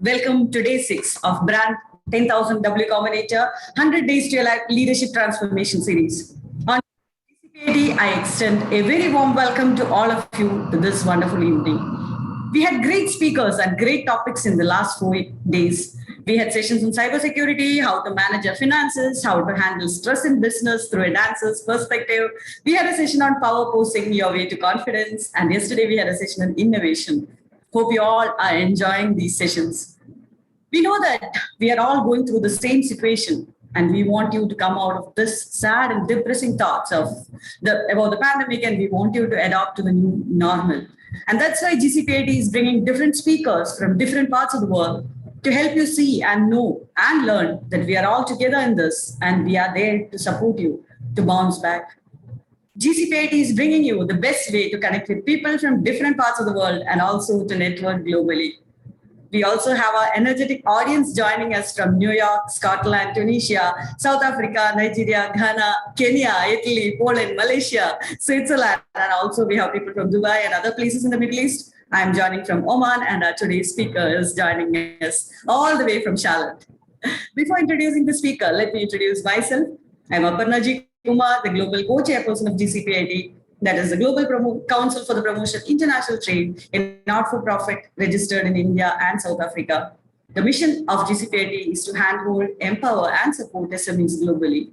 Welcome to day 6 of Brand 10,000 W Combinator 100 Days to Leadership Transformation series. On GCPAD, I extend a very warm welcome to all of you to this wonderful evening. We had great speakers and great topics in the last 4 days. We had sessions on cybersecurity, how to manage your finances, how to handle stress in business through a dancer's perspective. We had a session on power posing your way to confidence. And yesterday we had a session on innovation. Hope you all are enjoying these sessions. We know that we are all going through the same situation, and we want you to come out of this sad and depressing thoughts about the pandemic, and we want you to adapt to the new normal. And that's why GCPAD is bringing different speakers from different parts of the world to help you see and know and learn that we are all together in this, and we are there to support you to bounce back. GCPAD is bringing you the best way to connect with people from different parts of the world and also to network globally. We also have our energetic audience joining us from New York, Scotland, Tunisia, South Africa, Nigeria, Ghana, Kenya, Italy, Poland, Malaysia, Switzerland, and also we have people from Dubai and other places in the Middle East. I'm joining from Oman, and our today's speaker is joining us all the way from Charlotte. Before introducing the speaker, let me introduce myself. I'm Aparna G. Kumar, the Global Co-Chairperson of GCPAD, that is the Global Council for the Promotion of International Trade, a not-for-profit registered in India and South Africa. The mission of GCPAD is to handhold, empower, and support SMEs globally.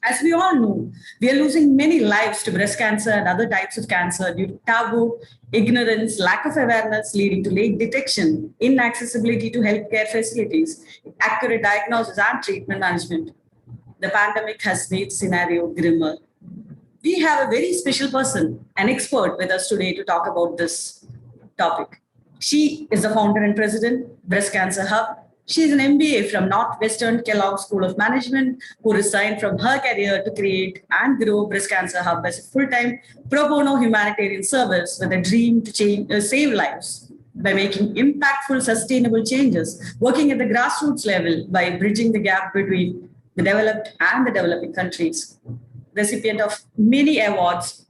As we all know, we are losing many lives to breast cancer and other types of cancer due to taboo, ignorance, lack of awareness leading to late detection, inaccessibility to healthcare facilities, accurate diagnosis and treatment management. The pandemic has made the scenario grimmer. We have a very special person, an expert with us today to talk about this topic. She is the founder and president, Breast Cancer Hub. She is an MBA from Northwestern Kellogg School of Management, who resigned from her career to create and grow Breast Cancer Hub as a full-time pro-bono humanitarian service with a dream to save lives by making impactful, sustainable changes, working at the grassroots level by bridging the gap between the developed and the developing countries. Recipient of many awards,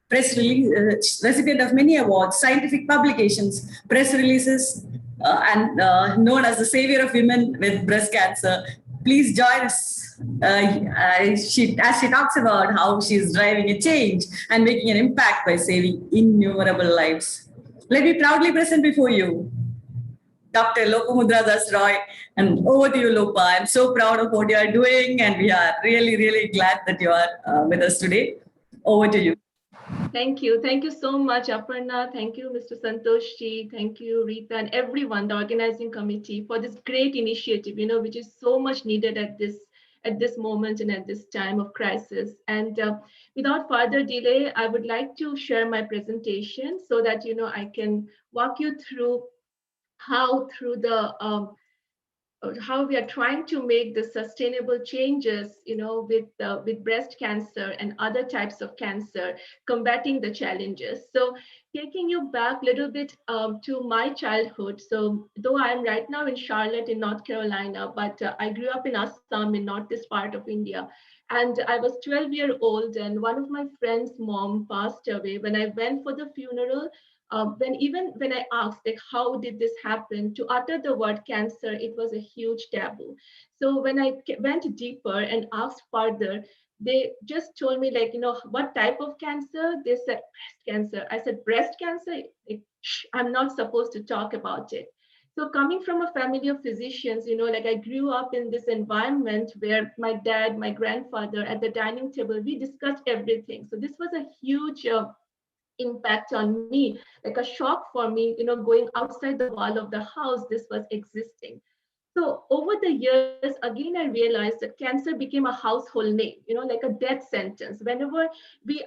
recipient of many awards, scientific publications, press releases, and known as the savior of women with breast cancer. Please join us as she talks about how she's driving a change and making an impact by saving innumerable lives. Let me proudly present before you Dr. Lopamudra Das Roy, and over to you, Lopa. I'm so proud of what you are doing, and we are really, really glad that you are with us today. Over to you. Thank you. Thank you so much, Aparna. Thank you, Mr. Santoshi. Thank you, Rita, and everyone, the organizing committee, for this great initiative, which is so much needed at this moment and at this time of crisis. And without further delay, I would like to share my presentation so that, I can walk you through how how we are trying to make the sustainable changes, with breast cancer and other types of cancer, combating the challenges. So taking you back a little bit to my childhood. So though I'm right now in Charlotte in North Carolina, but I grew up in Assam in northeast part of India. And I was 12 years old, and one of my friend's mom passed away. When I went for the funeral, when I asked, like, how did this happen, to utter the word cancer, it was a huge taboo. So when I went deeper and asked further, they just told me, like, what type of cancer? They said breast cancer. I said, breast cancer? I'm not supposed to talk about it. So coming from a family of physicians, like, I grew up in this environment where my dad, my grandfather, at the dining table, we discussed everything. So this was a huge impact on me, like a shock for me, going outside the wall of the house, this was existing. So over the years, again, I realized that cancer became a household name, like a death sentence. Whenever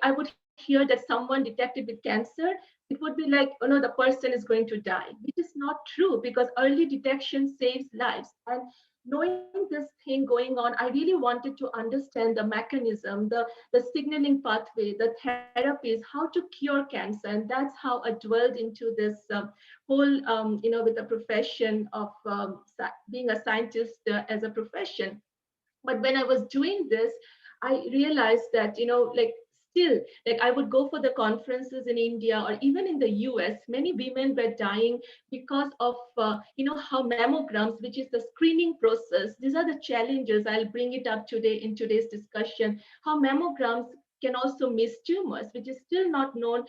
I would hear that someone detected with cancer, it would be like, the person is going to die, which is not true, because early detection saves lives. And knowing this thing going on, I really wanted to understand the mechanism, the signaling pathway, the therapies, how to cure cancer. And that's how I dwelled into this whole, with the profession of being a scientist as a profession. But when I was doing this, I realized that, still, like I would go for the conferences in India or even in the US, many women were dying because of, how mammograms, which is the screening process, these are the challenges. I'll bring it up today in today's discussion, how mammograms can also miss tumors, which is still not known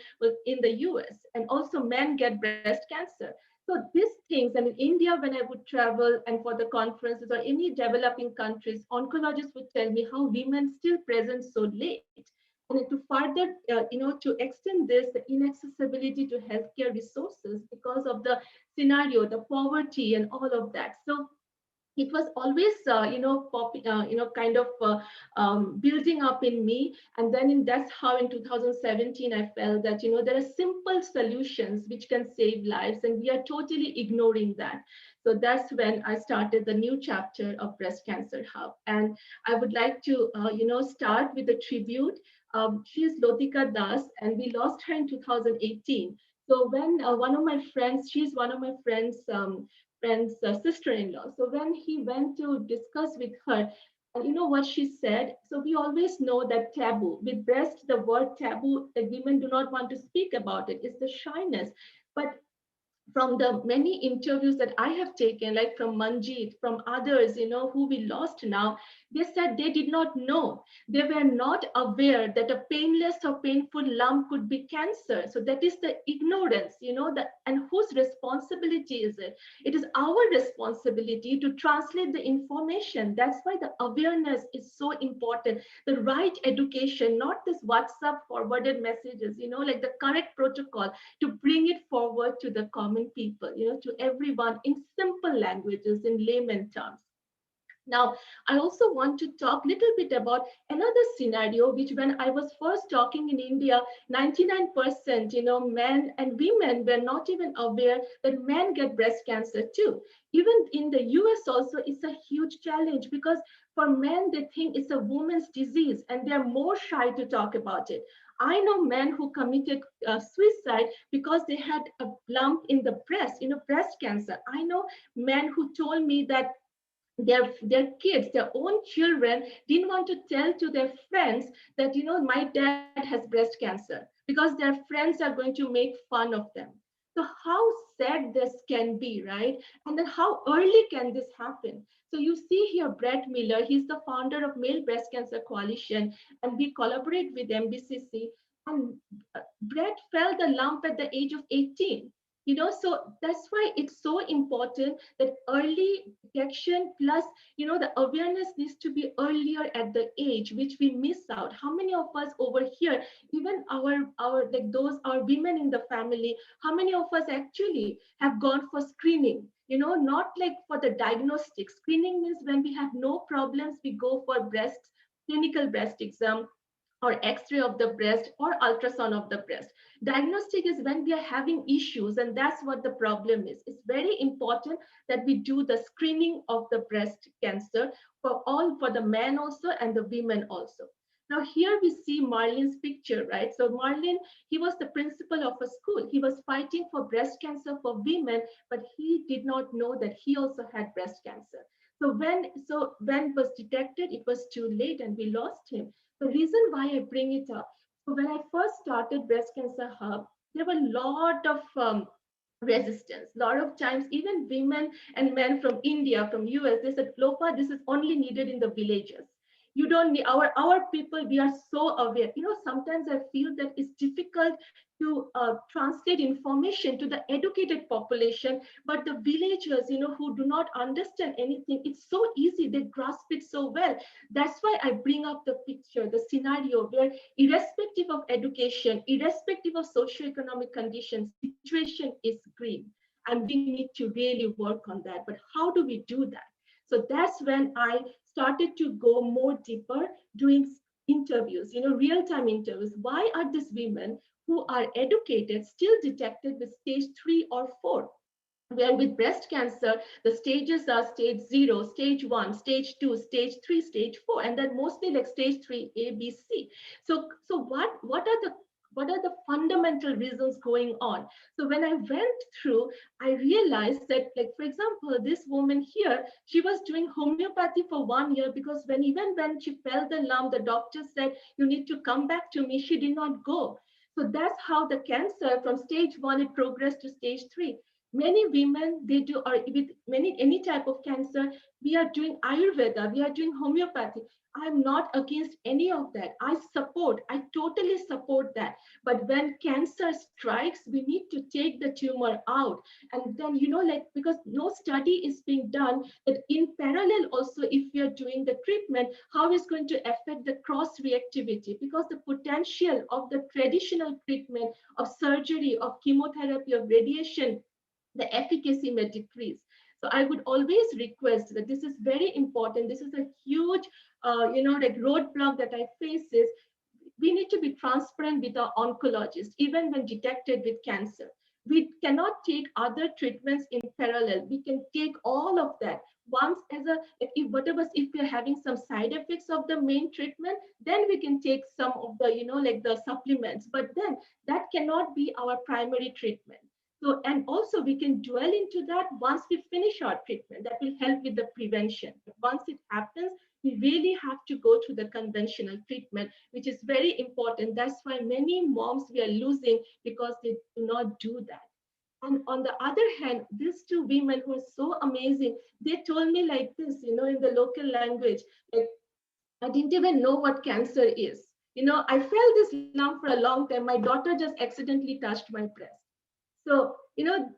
in the US. And also men get breast cancer. So these things, and in India, when I would travel and for the conferences or any developing countries, oncologists would tell me how women still present so late. And to further, to extend this, the inaccessibility to healthcare resources because of the scenario, the poverty and all of that. So it was always, building up in me. And then that's how in 2017, I felt that, there are simple solutions which can save lives, and we are totally ignoring that. So that's when I started the new chapter of Breast Cancer Hub. And I would like to, start with a tribute. She is Lotika Das, and we lost her in 2018. So when one of my friends, she's one of my friends' sister-in-law. So when he went to discuss with her, and you know what she said? So we always know that taboo, with breast, the word taboo, that women do not want to speak about it, is the shyness. But from the many interviews that I have taken, like from Manjeet, from others, who we lost now, they said they did not know. They were not aware that a painless or painful lump could be cancer. So that is the ignorance, and whose responsibility is it? It is our responsibility to translate the information. That's why the awareness is so important. The right education, not this WhatsApp forwarded messages, like the correct protocol to bring it forward to the common people, to everyone in simple languages, in layman terms. Now, I also want to talk a little bit about another scenario, which when I was first talking in India, 99%, men and women were not even aware that men get breast cancer too. Even in the US also, it's a huge challenge because for men, they think it's a woman's disease and they're more shy to talk about it. I know men who committed suicide because they had a lump in the breast, breast cancer. I know men who told me that their kids, their own children, didn't want to tell to their friends that, my dad has breast cancer because their friends are going to make fun of them. So how sad this can be, right? And then how early can this happen? So you see here, Brett Miller, he's the founder of Male Breast Cancer Coalition, and we collaborate with MBCC. And Brett felt the lump at the age of 18. So that's why it's so important that early detection plus, the awareness needs to be earlier at the age, which we miss out. How many of us over here, even our women in the family, how many of us actually have gone for screening? Not like for the diagnostic. Screening means when we have no problems, we go for clinical breast exam, or X-ray of the breast, or ultrasound of the breast. Diagnostic is when we are having issues, and that's what the problem is. It's very important that we do the screening of the breast cancer for the men also and the women also. Now here we see Marlene's picture, right? So Marlene, he was the principal of a school. He was fighting for breast cancer for women, but he did not know that he also had breast cancer. So when it was detected, it was too late and we lost him. The reason why I bring it up, so when I first started Breast Cancer Hub, there were a lot of resistance. A lot of times, even women and men from India, from US, they said, Lopa, this is only needed in the villages. You don't need our people, we are so aware. Sometimes I feel that it's difficult to translate information to the educated population, but the villagers, who do not understand anything, it's so easy, they grasp it so well. That's why I bring up the picture, the scenario where irrespective of education, irrespective of socioeconomic conditions, situation is green. And we need to really work on that. But how do we do that? So that's when I started to go more deeper, doing interviews, real-time interviews. Why are these women who are educated still detected with stage 3 or 4? Where with breast cancer, the stages are stage 0, stage 1, stage 2, stage 3, stage 4, and then mostly like stage 3, A, B, C. So what What are the fundamental reasons going on? So when I went through, I realized that, like, for example, this woman here, she was doing homeopathy for 1 year because even when she felt the lump, the doctor said, you need to come back to me. She did not go. So that's how the cancer from stage 1, it progressed to stage 3. Many women, they do, or with any type of cancer, we are doing Ayurveda, we are doing homeopathy. I'm not against any of that. I totally support that. But when cancer strikes, we need to take the tumor out. And then, because no study is being done that in parallel also, if we are doing the treatment, how is going to affect the cross reactivity? Because the potential of the traditional treatment of surgery, of chemotherapy, of radiation, the efficacy may decrease. So I would always request that this is very important. This is a huge, roadblock that I face is we need to be transparent with our oncologist, even when detected with cancer. We cannot take other treatments in parallel. We can take all of that. Once as if we're having some side effects of the main treatment, then we can take some of the, the supplements. But then that cannot be our primary treatment. So, and also we can dwell into that once we finish our treatment. That will help with the prevention. But once it happens, we really have to go to the conventional treatment, which is very important. That's why many moms we are losing because they do not do that. And on the other hand, these two women who are so amazing, they told me like this, in the local language, like, I didn't even know what cancer is. I felt this lump for a long time. My daughter just accidentally touched my breast. So,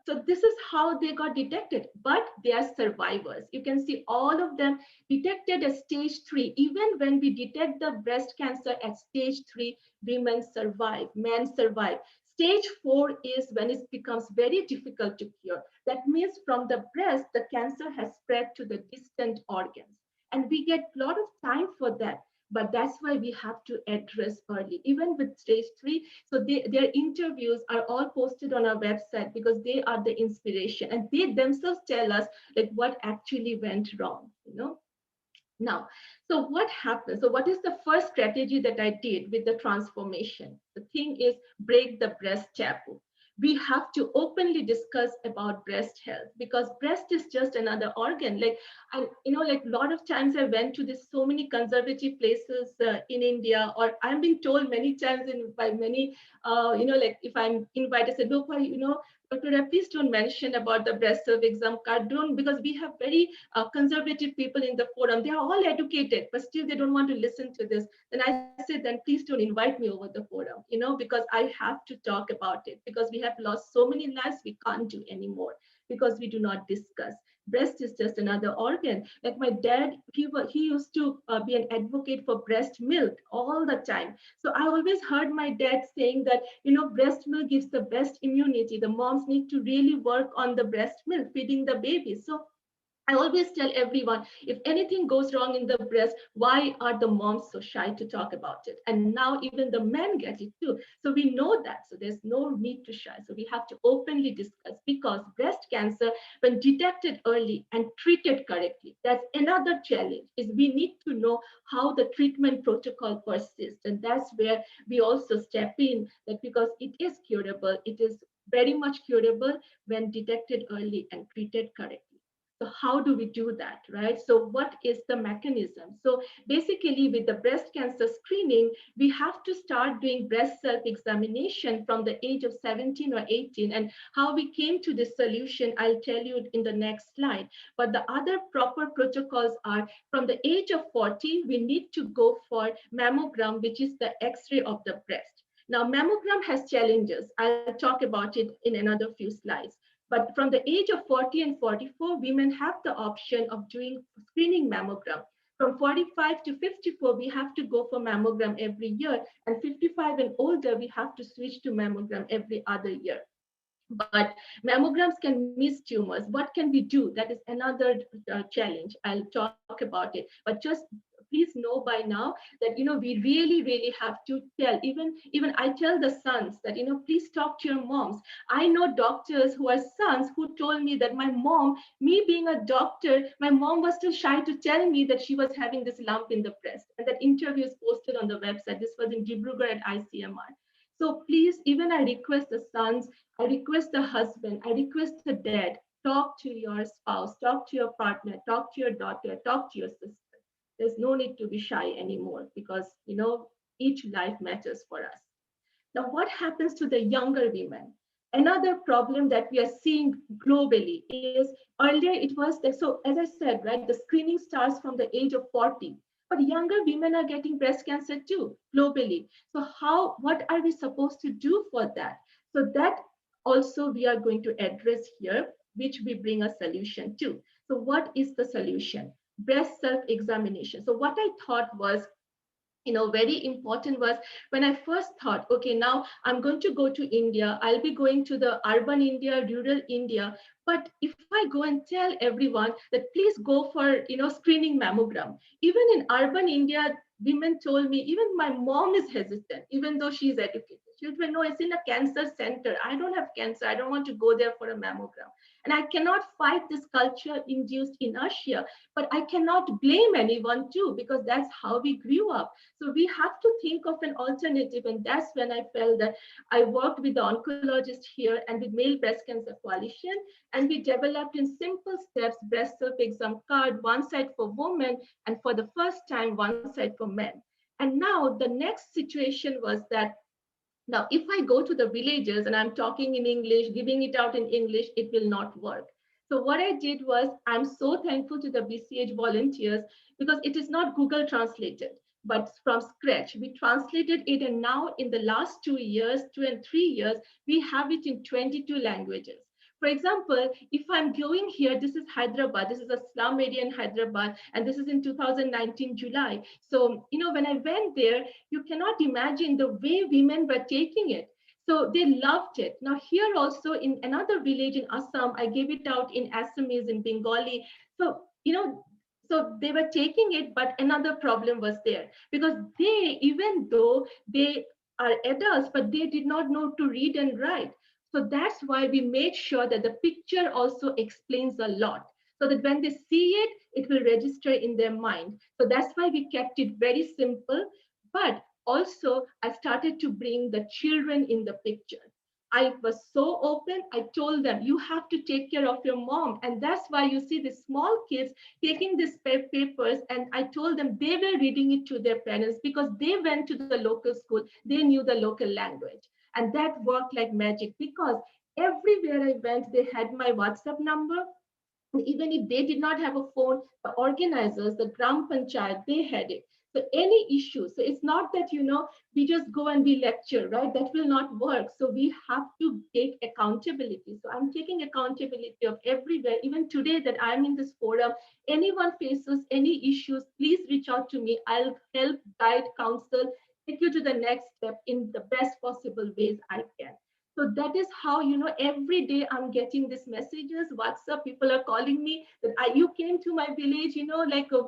so this is how they got detected, but they are survivors. You can see all of them detected at stage 3. Even when we detect the breast cancer at stage 3, women survive, men survive. Stage 4 is when it becomes very difficult to cure. That means from the breast, the cancer has spread to the distant organs. And we get a lot of time for that. But that's why we have to address early, even with stage 3. So their interviews are all posted on our website because they are the inspiration, and they themselves tell us like what actually went wrong. Now, so what happens? So what is the first strategy that I did with the transformation? The thing is break the breast taboo. We have to openly discuss about breast health because breast is just another organ. Like a lot of times I went to this so many conservative places in India, or I'm being told many times by many, if I'm invited, I said, look, Dr. Please don't mention about the breast self exam card. Don't, because we have very conservative people in the forum. They are all educated, but still they don't want to listen to this. Then I said, then please don't invite me over the forum, because I have to talk about it because we have lost so many lives we can't do anymore because we do not discuss. Breast is just another organ. Like my dad, he used to be an advocate for breast milk all the time. So I always heard my dad saying that, breast milk gives the best immunity. The moms need to really work on the breast milk, feeding the baby. So I always tell everyone, if anything goes wrong in the breast, why are the moms so shy to talk about it? And now even the men get it too. So we know that. So there's no need to shy. So we have to openly discuss because breast cancer, when detected early and treated correctly, that's another challenge is we need to know how the treatment protocol persists. And that's where we also step in that because it is curable, it is very much curable when detected early and treated correctly. So how do we do that, right? So what is the mechanism? So basically with the breast cancer screening, we have to start doing breast self-examination from the age of 17 or 18. And how we came to this solution, I'll tell you in the next slide. But the other proper protocols are from the age of 40, we need to go for mammogram, which is the X-ray of the breast. Now, mammogram has challenges. I'll talk about it in another few slides. But from the age of 40 and 44, women have the option of doing screening mammogram. From 45 to 54, we have to go for mammogram every year. And 55 and older, we have to switch to mammogram every other year. But mammograms can miss tumors. What can we do? That is another challenge. I'll talk about it. But just please know by now that we really have to tell. Even I tell the sons that please talk to your moms. I know doctors who are sons who told me that my mom, me being a doctor, my mom was too shy to tell me that she was having this lump in the breast. And that interview is posted on the website. This was in Dibrugarh at ICMR. So please, even I request the sons, I request the husband, I request the dad, talk to your spouse, talk to your partner, talk to your daughter, talk to your sister. There's no need to be shy anymore because, each life matters for us. Now, what happens to the younger women? Another problem that we are seeing globally is earlier it was so as I said, right, the screening starts from the age of 40, but younger women are getting breast cancer too globally. So what are we supposed to do for that? So that also we are going to address here, which we bring a solution to. So what is the solution? Breast self-examination. So what I thought was, very important was when I first thought, okay, now I'm going to go to India, I'll be going to the urban India, rural India. But if I go and tell everyone that please go for, screening mammogram, even in urban India, women told me, even my mom is hesitant, even though she's educated. She would say, no, it's in a cancer center. I don't have cancer. I don't want to go there for a mammogram. And I cannot fight this culture induced inertia, but I cannot blame anyone too, because that's how we grew up. So we have to think of an alternative. And that's when I felt that I worked with the oncologist here and with Male Breast Cancer Coalition. And we developed in simple steps, breast self-exam card, one side for women, and for the first time, one side for men. And now the next situation was that now, if I go to the villages and I'm talking in English, giving it out in English, it will not work. So what I did was, I'm so thankful to the BCH volunteers because it is not Google translated, but from scratch. We translated it, and now in the last 2 years, 2 and 3 years, we have it in 22 languages. For example, if I'm going here, this is Hyderabad, this is a slum area in Hyderabad, and this is in 2019 July. So, when I went there, you cannot imagine the way women were taking it. So they loved it. Now here also in another village in Assam, I gave it out in Assamese, in Bengali. So, so they were taking it, but another problem was there because they, even though they are adults, but they did not know to read and write. So that's why we made sure that the picture also explains a lot, so that when they see it, it will register in their mind. So that's why we kept it very simple. But also, I started to bring the children in the picture. I was so open. I told them, you have to take care of your mom. And that's why you see the small kids taking these papers. And I told them they were reading it to their parents because they went to the local school. They knew the local language. And that worked like magic because everywhere I went, they had my WhatsApp number. Even if they did not have a phone, the organizers, the Gram Panchayat, they had it. So any issue, so it's not that, we just go and we lecture, right? That will not work. So we have to take accountability. So I'm taking accountability of everywhere. Even today that I'm in this forum, anyone faces any issues, please reach out to me. I'll help, guide, counsel, take you to the next step in the best possible ways I can. So that is how, every day I'm getting these messages, WhatsApp, people are calling me that you came to my village,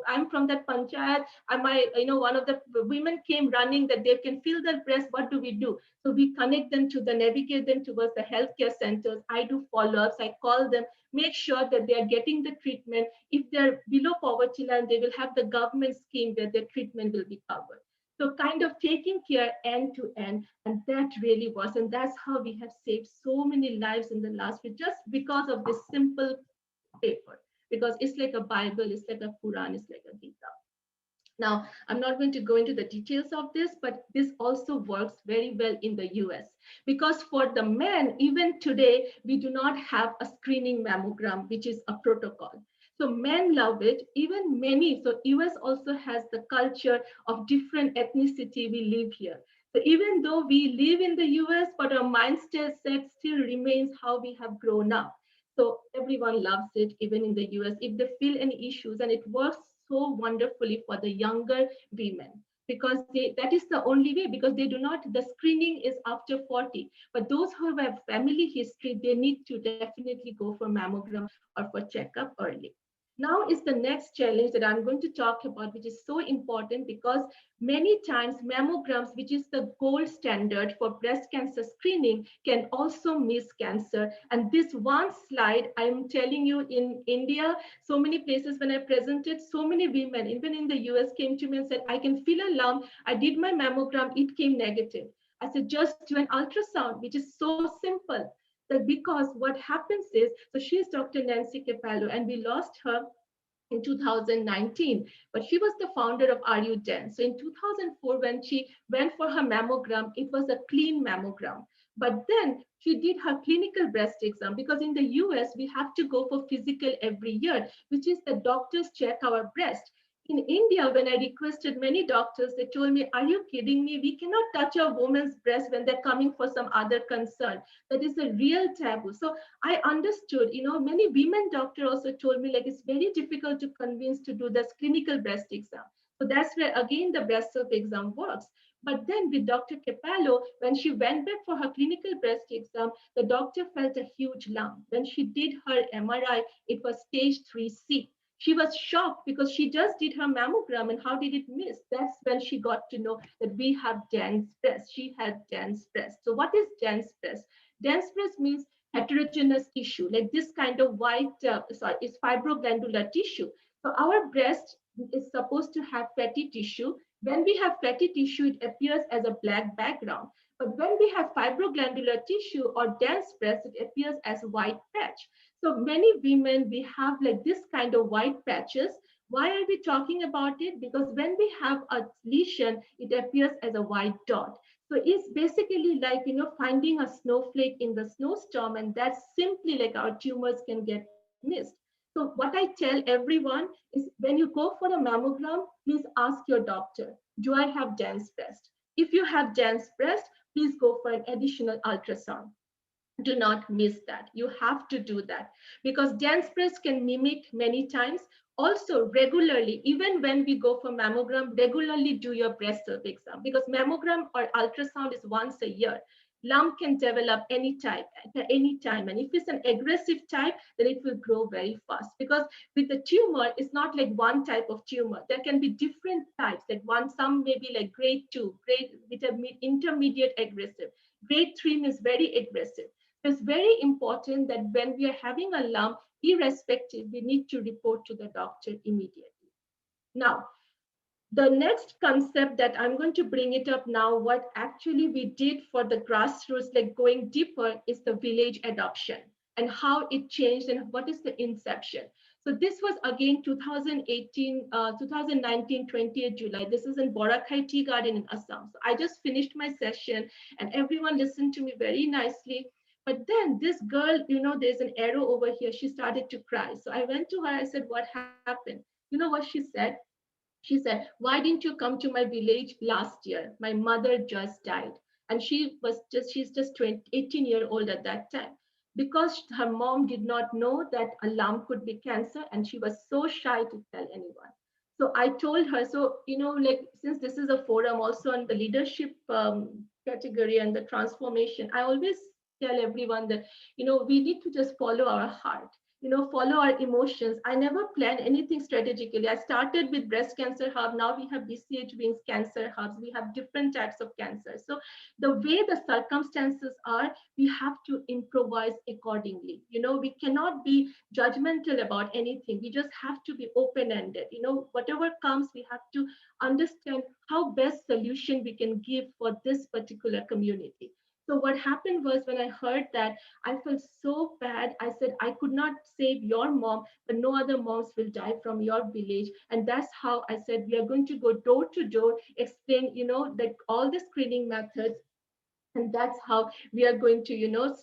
I'm from that panchayat. One of the women came running that they can feel their breast. What do we do? So we connect them to navigate them towards the healthcare centers. I do follow-ups. I call them, make sure that they are getting the treatment. If they're below poverty line, they will have the government scheme where their treatment will be covered. So kind of taking care end to end, and that really was, and that's how we have saved so many lives in the last week, just because of this simple paper, because it's like a Bible, it's like a Quran, it's like a Gita. Now, I'm not going to go into the details of this, but this also works very well in the US, because for the men, even today, we do not have a screening mammogram, which is a protocol. So men love it, even many. So US also has the culture of different ethnicity we live here. So even though we live in the US, but our mindset still remains how we have grown up. So everyone loves it, even in the US, if they feel any issues, and it works so wonderfully for the younger women, because that is the only way, because they do not, the screening is after 40, but those who have family history, they need to definitely go for mammogram or for checkup early. Now is the next challenge that I'm going to talk about, which is so important, because many times mammograms, which is the gold standard for breast cancer screening, can also miss cancer. And this one slide, I'm telling you, in India, so many places when I presented, so many women, even in the US, came to me and said, I can feel a lump. I did my mammogram, it came negative. I said, just do an ultrasound, which is so simple. That because what happens is, so she is Dr. Nancy Capello, and we lost her in 2019, but she was the founder of RU10. So in 2004, when she went for her mammogram, it was a clean mammogram. But then she did her clinical breast exam, because in the US, we have to go for physical every year, which is the doctors check our breast. In India, when I requested many doctors, they told me, are you kidding me? We cannot touch a woman's breast when they're coming for some other concern. That is a real taboo. So I understood, many women doctors also told me, like, it's very difficult to convince to do this clinical breast exam. So that's where, again, the breast self exam works. But then with Dr. Capello, when she went back for her clinical breast exam, the doctor felt a huge lump. When she did her MRI, it was stage 3C. She was shocked because she just did her mammogram, and how did it miss? That's when she got to know that we have dense breast. She had dense breast. So what is dense breast? Dense breast means heterogeneous tissue, like this kind of white, is fibroglandular tissue. So our breast is supposed to have fatty tissue. When we have fatty tissue, it appears as a black background. But when we have fibroglandular tissue or dense breast, it appears as a white patch. So many women, we have like this kind of white patches. Why are we talking about it? Because when we have a lesion, it appears as a white dot. So it's basically like, finding a snowflake in the snowstorm, and that's simply like our tumors can get missed. So what I tell everyone is, when you go for a mammogram, please ask your doctor, do I have dense breast? If you have dense breast, please go for an additional ultrasound. Do not miss that. You have to do that, because dense breast can mimic many times. Also, regularly, even when we go for mammogram, regularly do your breast self exam, because mammogram or ultrasound is once a year. Lump can develop anytime, at any time. And if it's an aggressive type, then it will grow very fast, because with the tumor, it's not like one type of tumor. There can be different types. Like some may be like grade 2, grade with an intermediate aggressive. Grade 3 means very aggressive. It's very important that when we are having a lump, irrespective, we need to report to the doctor immediately. Now, the next concept that I'm going to bring it up now, what actually we did for the grassroots, like going deeper, is the village adoption and how it changed and what is the inception. So this was again 2019, 28 July. This is in Boracay Tea Garden in Assam. So I just finished my session and everyone listened to me very nicely. But then this girl, there's an arrow over here. She started to cry. So I went to her. I said, what happened? You know what she said? She said, why didn't you come to my village last year? My mother just died. And she's just 18-year-old at that time. Because her mom did not know that a lump could be cancer, and she was so shy to tell anyone. So I told her, so, like, since this is a forum also on the leadership category and the transformation, I always tell everyone that, we need to just follow our heart. Follow our emotions. I never plan anything strategically. I started with breast cancer hub. Now we have BCH wings cancer hubs. We have different types of cancer. So the way the circumstances are, we have to improvise accordingly. We cannot be judgmental about anything. We just have to be open-ended. Whatever comes, we have to understand how best solution we can give for this particular community. So what happened was, when I heard that, I felt so bad. I said, I could not save your mom, but no other moms will die from your village. And that's how I said, we are going to go door to door, explain, that all the screening methods. And that's how we are going to,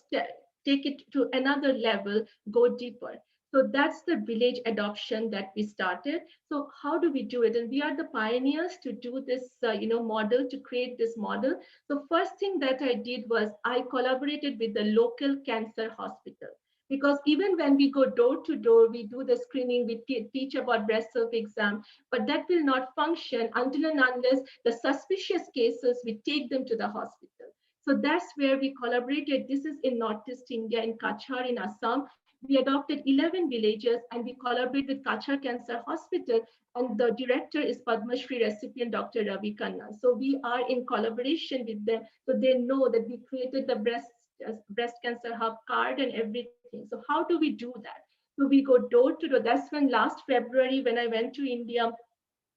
take it to another level, go deeper. So that's the village adoption that we started. So how do we do it? And we are the pioneers to do this, model, to create this model. So first thing that I did was I collaborated with the local cancer hospital. Because even when we go door to door, we do the screening, we teach about breast self exam, but that will not function until and unless the suspicious cases, we take them to the hospital. So that's where we collaborated. This is in Northeast India, in Kachar, in Assam. We adopted 11 villages and we collaborate with Kachar Cancer Hospital, and the director is Padma Shri recipient Dr. Ravi Khanna. So we are in collaboration with them, so they know that we created the breast cancer hub card and everything. So how do we do that? So we go door to door. That's when last February, when I went to India,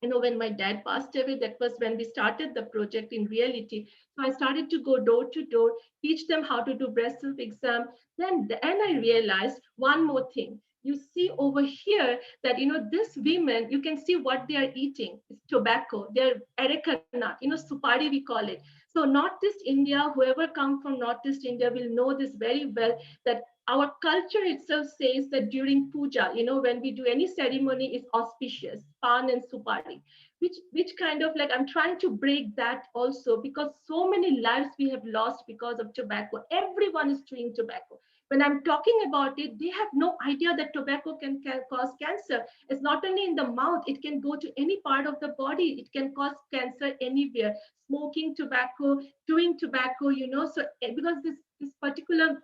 When my dad passed away, that was when we started the project in reality. So I started to go door to door, teach them how to do breast self exam. Then I realized one more thing. You see over here that, this women, you can see what they are eating. It's tobacco, they're areca nut, supari we call it. So Northeast India, whoever come from Northeast India will know this very well, that our culture itself says that during puja, when we do any ceremony, is auspicious, pan and supari, which kind of like, I'm trying to break that also, because so many lives we have lost because of tobacco. Everyone is chewing tobacco. When I'm talking about it, they have no idea that tobacco can cause cancer. It's not only in the mouth, it can go to any part of the body. It can cause cancer anywhere. Smoking tobacco, chewing tobacco, so because this particular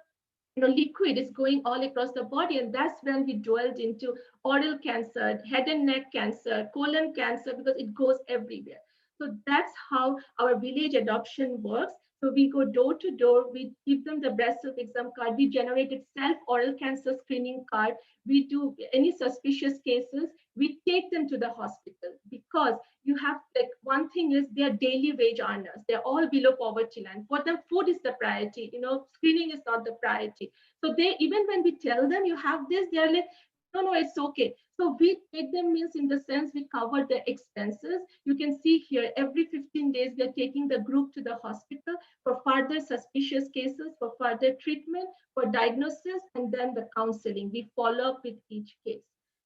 liquid is going all across the body. And that's when we dwelled into oral cancer, head and neck cancer, colon cancer, because it goes everywhere. So that's how our village adoption works. So we go door to door, we give them the breast self exam card, we generated self oral cancer screening card, we do any suspicious cases, we take them to the hospital, because you have, like, one thing is they're daily wage earners, they're all below poverty line. For them, food is the priority, screening is not the priority. So they, even when we tell them you have this, they're like, no, it's okay. So we take them, means in the sense we cover the expenses. You can see here, every 15 days, we're taking the group to the hospital for further suspicious cases, for further treatment, for diagnosis, and then the counseling. We follow up with each case.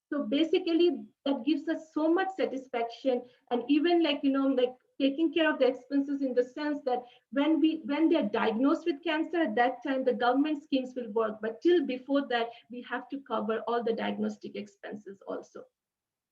So basically, that gives us so much satisfaction, and even like, like taking care of the expenses, in the sense that when they're diagnosed with cancer, at that time the government schemes will work, but till before that we have to cover all the diagnostic expenses also.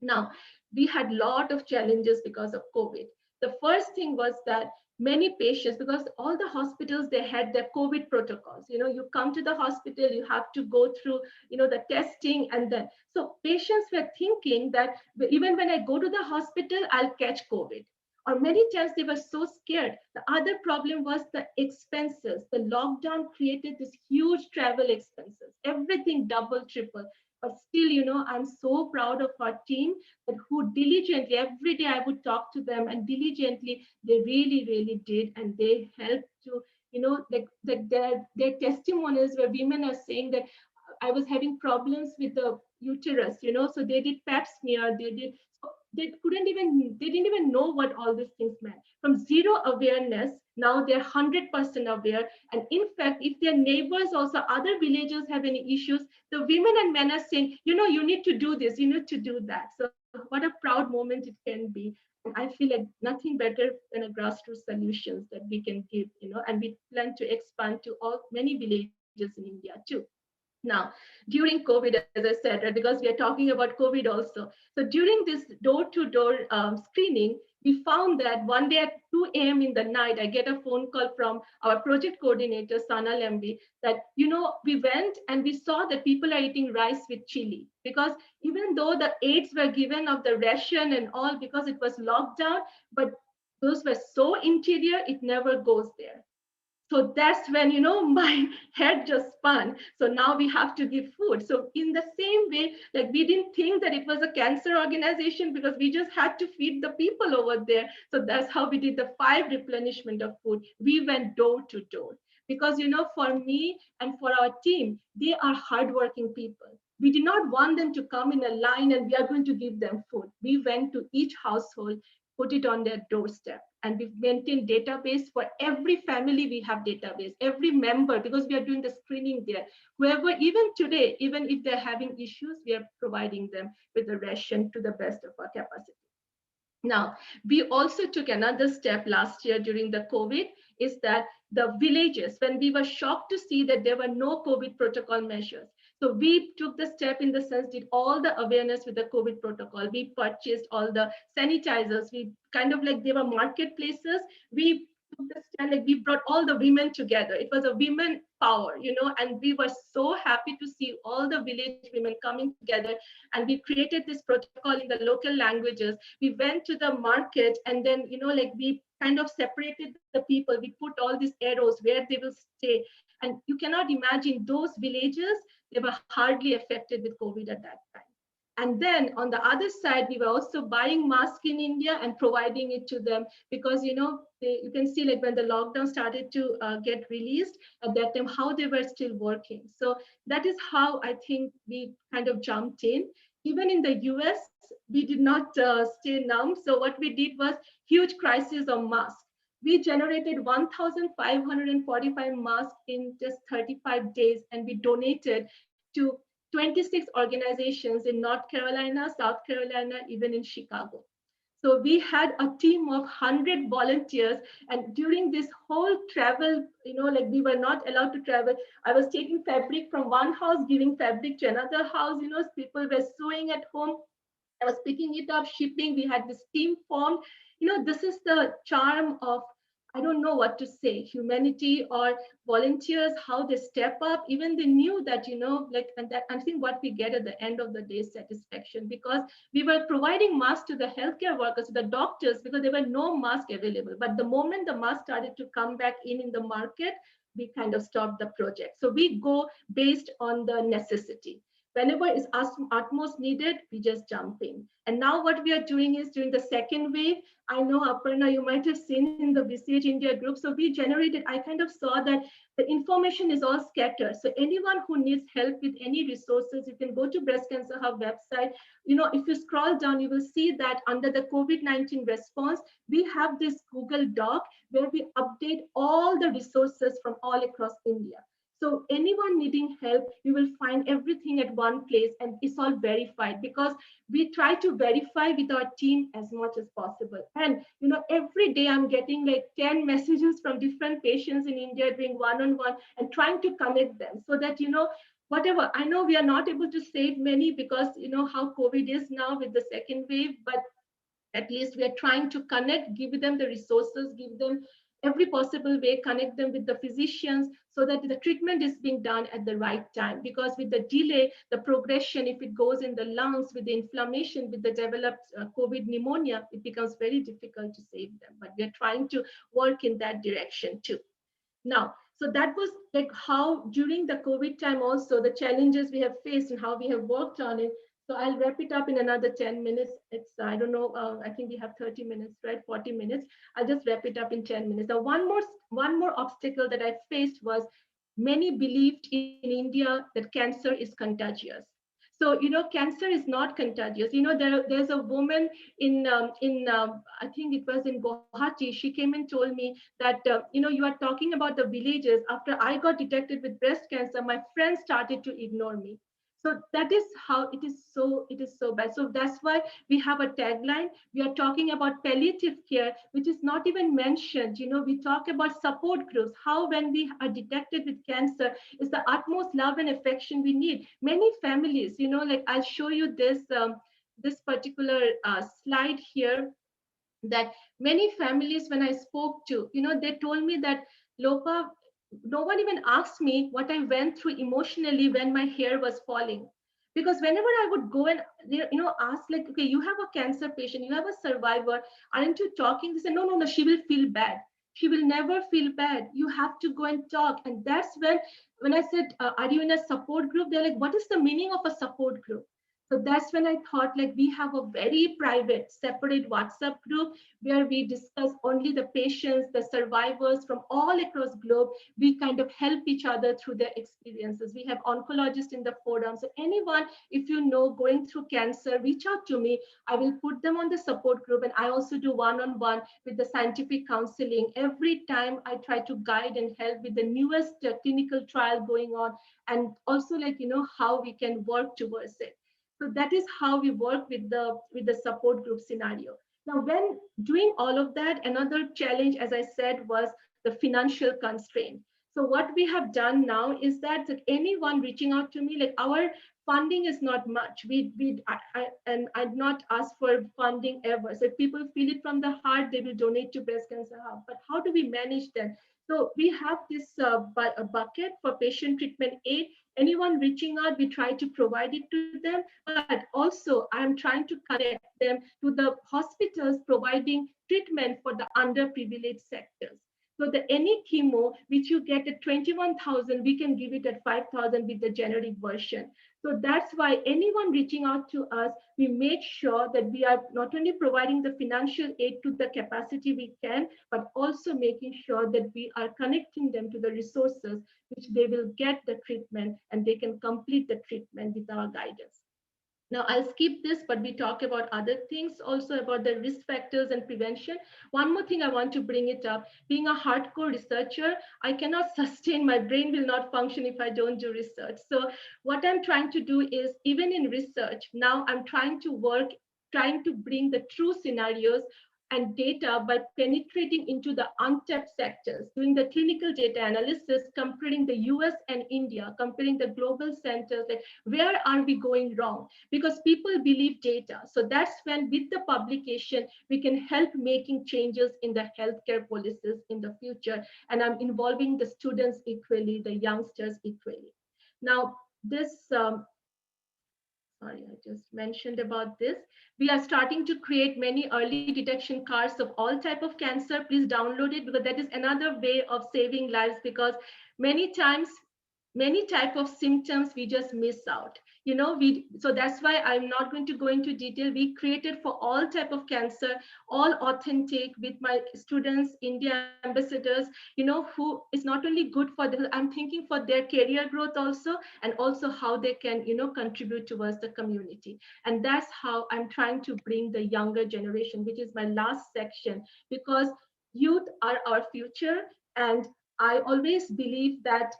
Now, we had a lot of challenges because of COVID. The first thing was that many patients, because all the hospitals, they had their COVID protocols. You come to the hospital, you have to go through, the testing, and then, so patients were thinking that even when I go to the hospital, I'll catch COVID. Or many times they were so scared. The other problem was the expenses. The lockdown created this huge travel expenses, everything double, triple. But still, I'm so proud of our team, that who diligently, every day I would talk to them, and diligently they really, really did. And they helped to, like their testimonials where women are saying that I was having problems with the uterus, so they did pap smear, they didn't even know what all these things meant. From zero awareness, now they're 100% aware. And in fact, if their neighbors, also other villagers, have any issues, the women and men are saying, you need to do this, you need to do that. So what a proud moment it can be. And I feel like nothing better than a grassroots solutions that we can give, and we plan to expand to many villages in India too. Now, during COVID, as I said, right, because we are talking about COVID also. So during this door-to-door screening, we found that one day at 2 a.m. in the night, I get a phone call from our project coordinator, Sana Lembi, that, we went and we saw that people are eating rice with chili. Because even though the aids were given of the ration and all, because it was locked down, but those were so interior, it never goes there. So that's when, my head just spun. So now we have to give food. So in the same way, like, we didn't think that it was a cancer organization, because we just had to feed the people over there. So that's how we did the 5 replenishment of food. We went door to door, because, for me and for our team, they are hardworking people. We did not want them to come in a line and we are going to give them food. We went to each household, put it on their doorstep, and we maintain database for every family. We have database, every member, because we are doing the screening there. Whoever, even today, even if they're having issues, we are providing them with the ration to the best of our capacity. Now, we also took another step last year during the COVID, is that the villages, when we were shocked to see that there were no COVID protocol measures. So we took the step, in the sense, did all the awareness with the COVID protocol. We purchased all the sanitizers. We kind of like, they were marketplaces. We took the stand, like, we brought all the women together. It was a women power, and we were so happy to see all the village women coming together. And we created this protocol in the local languages. We went to the market, and then, like, we kind of separated the people. We put all these arrows where they will stay. And you cannot imagine, those villages, they were hardly affected with COVID at that time. And then on the other side, we were also buying masks in India and providing it to them because, you can see like when the lockdown started to get released at that time, how they were still working. So that is how I think we kind of jumped in. Even in the US, we did not stay numb. So what we did was huge crisis of masks. We generated 1,545 masks in just 35 days, and we donated to 26 organizations in North Carolina, South Carolina, even in Chicago. So we had a team of 100 volunteers. And during this whole travel, like we were not allowed to travel. I was taking fabric from one house, giving fabric to another house. People were sewing at home. I was picking it up, shipping. We had this team formed. This is the charm of, I don't know what to say, humanity or volunteers, how they step up. Even they knew that, and that I think what we get at the end of the day is satisfaction, because we were providing masks to the healthcare workers, to the doctors, because there were no masks available. But the moment the masks started to come back in the market, we kind of stopped the project. So we go based on the necessity. Whenever is utmost needed, we just jump in. And now what we are doing is during the second wave, I know Aparna, you might have seen in the BCH India group. So we generated, I kind of saw that the information is all scattered. So anyone who needs help with any resources, you can go to Breast Cancer Hub website. If you scroll down, you will see that under the COVID-19 response, we have this Google Doc where we update all the resources from all across India. So anyone needing help, you will find everything at one place, and it's all verified, because we try to verify with our team as much as possible. And every day I'm getting like 10 messages from different patients in India doing one-on-one and trying to connect them so that, whatever, I know we are not able to save many because how COVID is now with the second wave, but at least we are trying to connect, give them the resources, give them every possible way, connect them with the physicians so that the treatment is being done at the right time. Because with the delay, the progression, if it goes in the lungs with the inflammation, with the developed COVID pneumonia, it becomes very difficult to save them. But we're trying to work in that direction too. Now, so that was like how during the COVID time also, the challenges we have faced and how we have worked on it. So I'll wrap it up in another 10 minutes. It's, I don't know, I think we have 30 minutes, right? 40 minutes. I'll just wrap it up in 10 minutes. Now, one more obstacle that I faced was many believed in India that cancer is contagious. So, cancer is not contagious. There's a woman in I think it was in Guwahati. She came and told me that, you are talking about the villages. After I got detected with breast cancer, my friends started to ignore me. So that is how it is so bad. So that's why we have a tagline. We are talking about palliative care, which is not even mentioned. We talk about support groups, how when we are detected with cancer, is the utmost love and affection we need. Many families, like I'll show you this, this particular slide here, that many families, when I spoke to, they told me that, Lopa, no one even asked me what I went through emotionally when my hair was falling. Because whenever I would go and ask, like, okay, you have a cancer patient, you have a survivor, aren't you talking? They said, no, she will feel bad. She will never feel bad. You have to go and talk. And that's when I said, are you in a support group? They're like, what is the meaning of a support group? So that's when I thought, like, we have a very private, separate WhatsApp group where we discuss only the patients, the survivors from all across globe. We kind of help each other through their experiences. We have oncologists in the forum. So anyone, if you know, going through cancer, reach out to me. I will put them on the support group. And I also do one-on-one with the scientific counseling. Every time I try to guide and help with the newest clinical trial going on. And also, like, how we can work towards it. So that is how we work with the support group scenario. Now, when doing all of that, another challenge, as I said, was the financial constraint. So what we have done now is that anyone reaching out to me, like, our funding is not much. I'd not ask for funding ever. So if people feel it from the heart, they will donate to Breast Cancer Hub. But how do we manage that? So we have this a bucket for patient treatment aid. Anyone reaching out, we try to provide it to them, but also I'm trying to connect them to the hospitals providing treatment for the underprivileged sectors. So the any chemo, which you get at 21,000, we can give it at 5,000 with the generic version. So that's why anyone reaching out to us, we make sure that we are not only providing the financial aid to the capacity we can, but also making sure that we are connecting them to the resources which they will get the treatment and they can complete the treatment with our guidance. Now, I'll skip this, but we talk about other things also about the risk factors and prevention. One more thing I want to bring it up, being a hardcore researcher, I cannot sustain, my brain will not function if I don't do research. So what I'm trying to do is, even in research, now I'm trying to bring the true scenarios and data by penetrating into the untapped sectors, doing the clinical data analysis, comparing the US and India, comparing the global centers, like where are we going wrong? Because people believe data. So that's when with the publication, we can help making changes in the healthcare policies in the future. And I'm involving the students equally, the youngsters equally. Now, this, sorry, I just mentioned about this. We are starting to create many early detection cards of all type of cancer. Please download it, because that is another way of saving lives, because many times, many type of symptoms we just miss out. So that's why I'm not going to go into detail. We created for all type of cancer, all authentic, with my students, India ambassadors, who is not only good for them, I'm thinking for their career growth also, and also how they can, contribute towards the community. And that's how I'm trying to bring the younger generation, which is my last section, because youth are our future. And I always believe that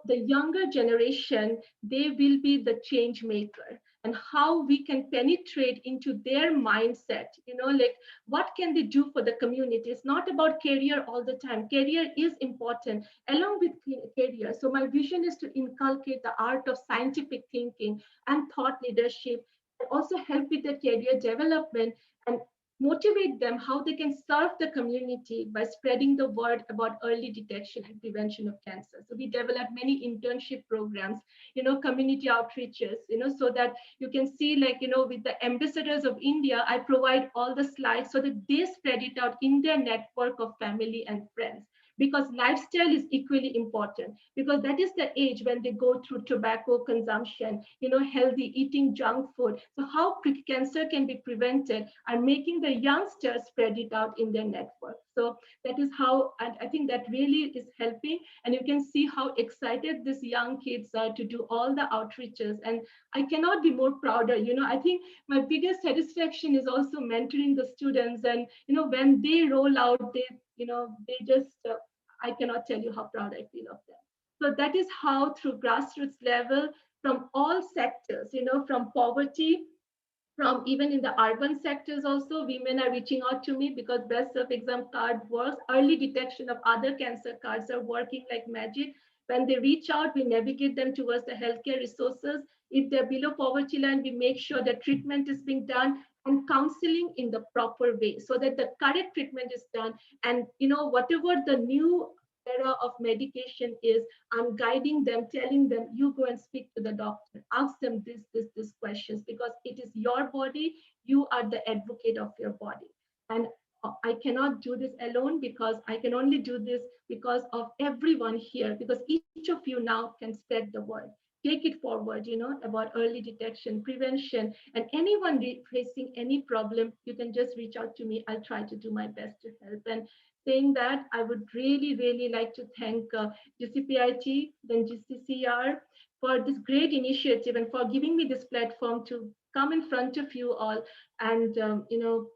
the younger generation, they will be the change maker, and how we can penetrate into their mindset, like what can they do for the community. It's not about career all the time. Career is important along with career. So my vision is to inculcate the art of scientific thinking and thought leadership, and also help with the career development and motivate them how they can serve the community by spreading the word about early detection and prevention of cancer. So we develop many internship programs, community outreaches, so that you can see, like, with the ambassadors of India, I provide all the slides so that they spread it out in their network of family and friends. Because lifestyle is equally important, because that is the age when they go through tobacco consumption, healthy eating, junk food. So how cancer can be prevented, and making the youngsters spread it out in their network. So that is how, and I think that really is helping. And you can see how excited these young kids are to do all the outreaches. And I cannot be more prouder. I think my biggest satisfaction is also mentoring the students. And, when they roll out, they just, I cannot tell you how proud I feel of them. So that is how, through grassroots level, from all sectors, from poverty, from even in the urban sectors also, women are reaching out to me, because breast self-exam card works. Early detection of other cancer cards are working like magic. When they reach out, we navigate them towards the healthcare resources. If they're below poverty line, we make sure that treatment is being done, and counseling in the proper way, so that the correct treatment is done. And whatever the new era of medication is, I'm guiding them, telling them, you go and speak to the doctor, ask them this questions, because it is your body, you are the advocate of your body. And I cannot do this alone, because I can only do this because of everyone here, because each of you now can spread the word. Take it forward, about early detection, prevention, and anyone facing any problem, you can just reach out to me. I'll try to do my best to help. And saying that, I would really, really like to thank GCPIT, then GCCR, for this great initiative, and for giving me this platform to come in front of you all. And,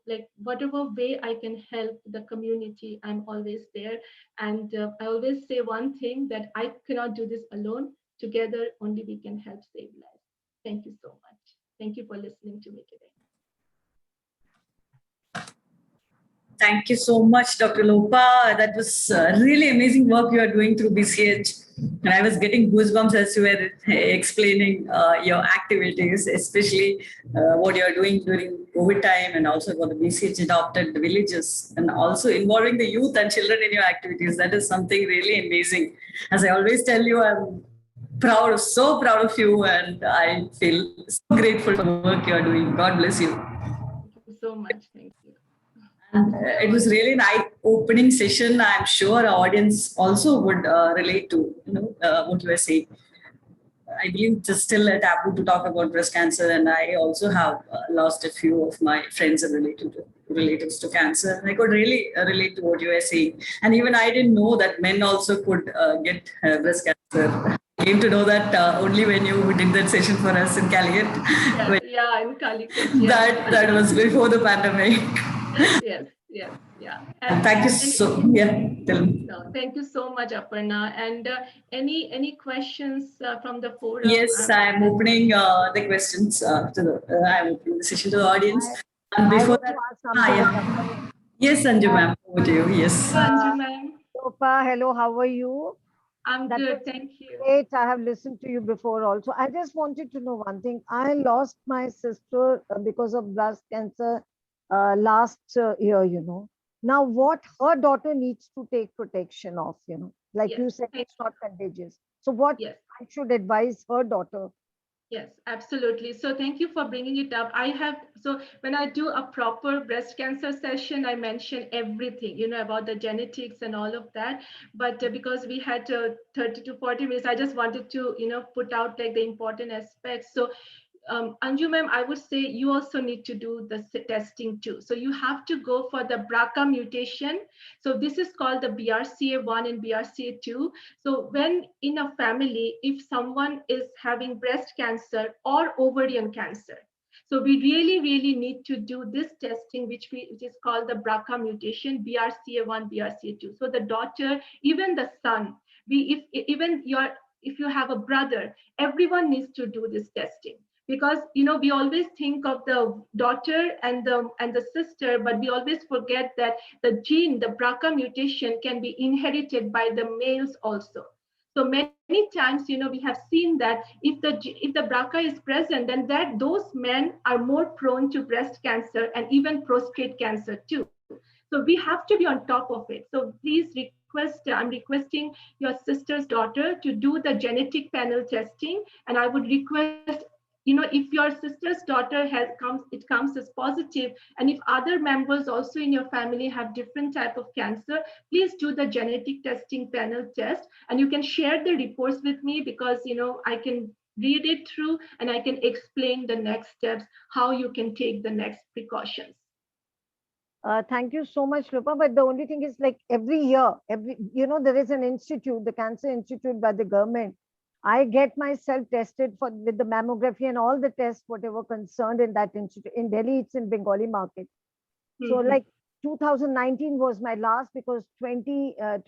like whatever way I can help the community, I'm always there. And I always say one thing, that I cannot do this alone. Together, only we can help save lives. Thank you so much. Thank you for listening to me today. Thank you so much, Dr. Lopa. That was really amazing work you are doing through BCH. And I was getting goosebumps as you were explaining your activities, especially what you are doing during COVID time, and also for the BCH adopted villages, and also involving the youth and children in your activities. That is something really amazing. As I always tell you, I'm proud, so proud of you, and I feel so grateful for the work you are doing. God bless you. Thank you so much. Thank you. It was really an eye-opening session. I'm sure our audience also would relate to what you were saying. I believe it's still a taboo to talk about breast cancer, and I also have lost a few of my friends and relatives to cancer. And I could really relate to what you were saying. And even I didn't know that men also could get breast cancer. I came to know that only when you did that session for us in Calicut. In Calicut. Yeah. That was before the pandemic. Yeah. And thank you so. Tell me. No, thank you so much, Aparna. And any questions from the forum? Yes, I'm opening the questions I'm opening the session to the audience. And before that, yes, Anju ma'am, over to you. Yes. Anju ma'am. Lopa, hello, how are you? I'm good, thank you. Great, I have listened to you before also. I just wanted to know one thing. I lost my sister because of breast cancer last year, Now, what her daughter needs to take protection of, like you said, it's not contagious. So what I should advise her daughter? Yes, absolutely. So thank you for bringing it up. So when I do a proper breast cancer session, I mention everything, about the genetics and all of that. But because we had 30 to 40 minutes, I just wanted to, put out like the important aspects. So Anju ma'am, I would say you also need to do the testing too. So you have to go for the BRCA mutation. So this is called the BRCA1 and BRCA2. So when in a family, if someone is having breast cancer or ovarian cancer, so we really, really need to do this testing, which is called the BRCA mutation, BRCA1, BRCA2. So the daughter, even the son, if you have a brother, everyone needs to do this testing. Because we always think of the daughter and the sister, but we always forget that the gene, the BRCA mutation, can be inherited by the males also. So many times, we have seen that if the BRCA is present, then those men are more prone to breast cancer and even prostate cancer too. So we have to be on top of it. So please I'm requesting your sister's daughter to do the genetic panel testing, and I would request, if your sister's daughter comes as positive, and if other members also in your family have different type of cancer, please do the genetic testing panel test, and you can share the reports with me, because I can read it through and I can explain the next steps, how you can take the next precautions. Thank you so much, Lupa. But the only thing is, like, every year, there is an institute, the Cancer Institute by the government. I get myself tested with the mammography and all the tests, whatever concerned in that institute. In Delhi, it's in Bengali market. So like 2019 was my last, because 20 and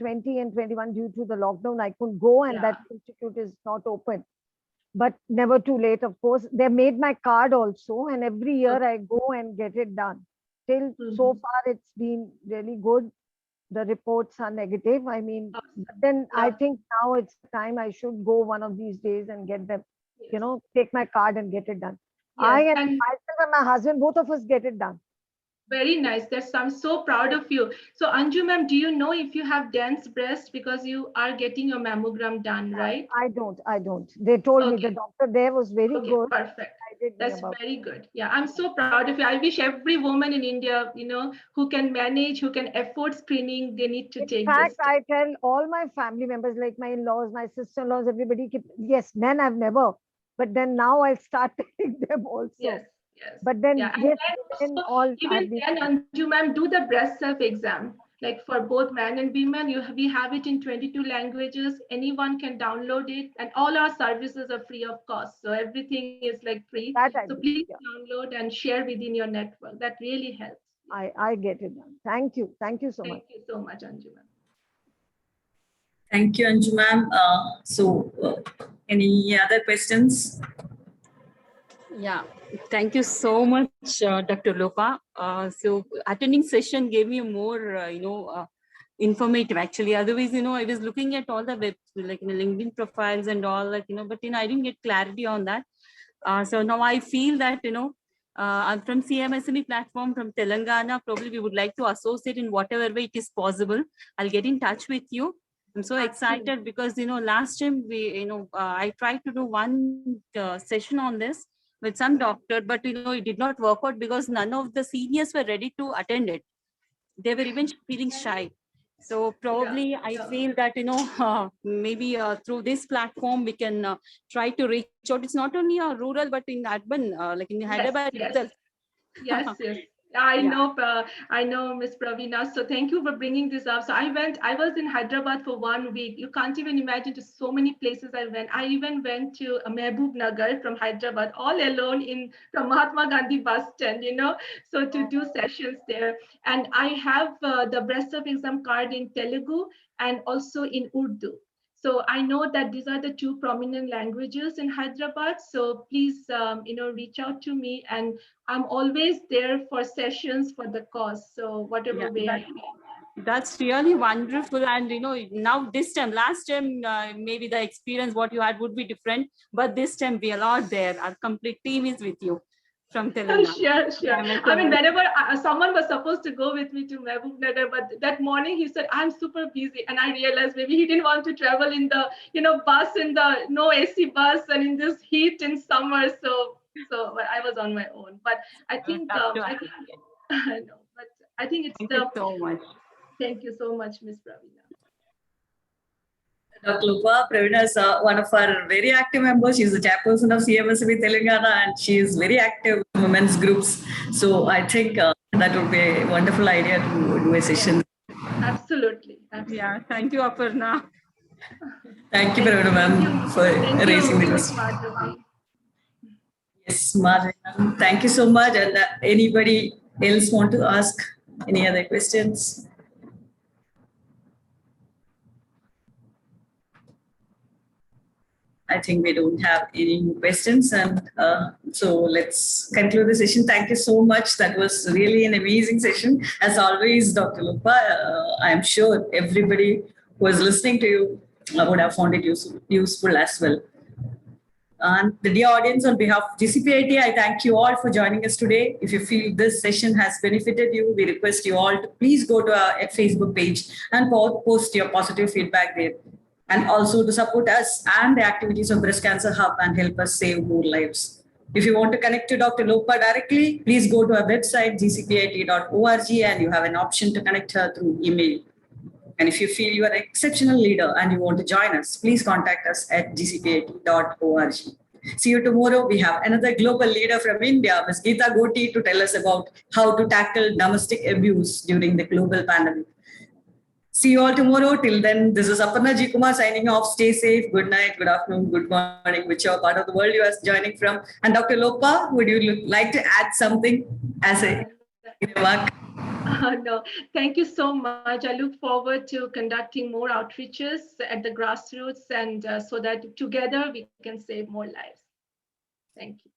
21 due to the lockdown, I couldn't go, and that institute is not open. But never too late, of course. They made my card also, and every year I go and get it done. Till so far, it's been really good. The reports are negative. I mean, but then I think now it's time I should go one of these days and get them, take my card and get it done. I and myself and my husband, both of us get it done. Very nice. I'm so proud of you. So Anju ma'am, do you know if you have dense breast, because you are getting your mammogram done, right? I don't. They told me, the doctor there was very good. Perfect. That's very good. Yeah, I'm so proud of you. I wish every woman in India, who can manage, who can afford screening, they need to take this. In fact, I tell all my family members, like my in-laws, my sister-in-laws, everybody, yes, men I've never, but then now I'll start telling them also. Yes. But then, even then, Anju ma'am, do the breast self-exam. Like for both men and women, we have it in 22 languages. Anyone can download it, and all our services are free of cost. So everything is like free. So please download and share within your network. That really helps. I get it done. Thank you so much. Thank you so much, Anju ma'am. Thank you, Anju ma'am. Any other questions? Yeah, thank you so much, Dr. Lopa. So attending session gave me more, informative actually. Otherwise, I was looking at all the like LinkedIn profiles and all, like, but I didn't get clarity on that. So now I feel that, I'm from CMSME platform from Telangana. Probably we would like to associate in whatever way it is possible. I'll get in touch with you. I'm so excited because, last time I tried to do one session on this with some doctor, but it did not work out because none of the seniors were ready to attend it. they were even feeling shy. So probably I feel that, maybe through this platform, we can try to reach out. It's not only rural, but in urban, like in Hyderabad itself. Yes. I know, Miss Pravina. So thank you for bringing this up. So I was in Hyderabad for 1 week. You can't even imagine to so many places I went. I even went to Mehboob Nagar from Hyderabad, all alone from Mahatma Gandhi bus stand, so to do sessions there. And I have the Breast of Exam card in Telugu and also in Urdu. So I know that these are the two prominent languages in Hyderabad. So please, reach out to me, and I'm always there for sessions for the cause. So whatever way I can. That's really wonderful. And now this time, last time, maybe the experience what you had would be different, but this time we are all there. Our complete team is with you from Telangana. Sure. I mean, whenever someone was supposed to go with me to Mehboob Nagar, but that morning he said, I'm super busy. And I realized maybe he didn't want to travel in the, bus, in the no AC bus and in this heat in summer. So I was on my own. But I think, I think it's Thank you so much. Thank you so much, Ms. Pravina. Dr. Lopa, Pravina is one of our very active members. She's the chairperson of CMSB Telangana, and she is very active in women's groups. So I think that would be a wonderful idea to do a session. Absolutely. Yeah, thank you, Aparna. Thank you, Pravina ma'am, for raising the question. Yes, Marjana. Thank you so much. And anybody else want to ask any other questions? I think we don't have any more questions, and so let's conclude the session. Thank you so much. That was really an amazing session. As always, Dr. Lopa, I'm sure everybody who was listening to you would have found it useful as well. And the dear audience, on behalf of GCPIT, I thank you all for joining us today. If you feel this session has benefited you, we request you all to please go to our Facebook page and post your positive feedback there. And also to support us and the activities of Breast Cancer Hub and help us save more lives. If you want to connect to Dr. Lopa directly, please go to our website, gcpit.org, and you have an option to connect her through email. And if you feel you are an exceptional leader and you want to join us, please contact us at gcpit.org. See you tomorrow. We have another global leader from India, Ms. Geeta Goti, to tell us about how to tackle domestic abuse during the global pandemic. See you all tomorrow. Till then, this is Aparna G. Kumar signing off. Stay safe. Good night, good afternoon, good morning, whichever part of the world you are joining from. And Dr. Lopa, would you like to add something as a remark? No, thank you so much. I look forward to conducting more outreaches at the grassroots, and so that together we can save more lives. Thank you.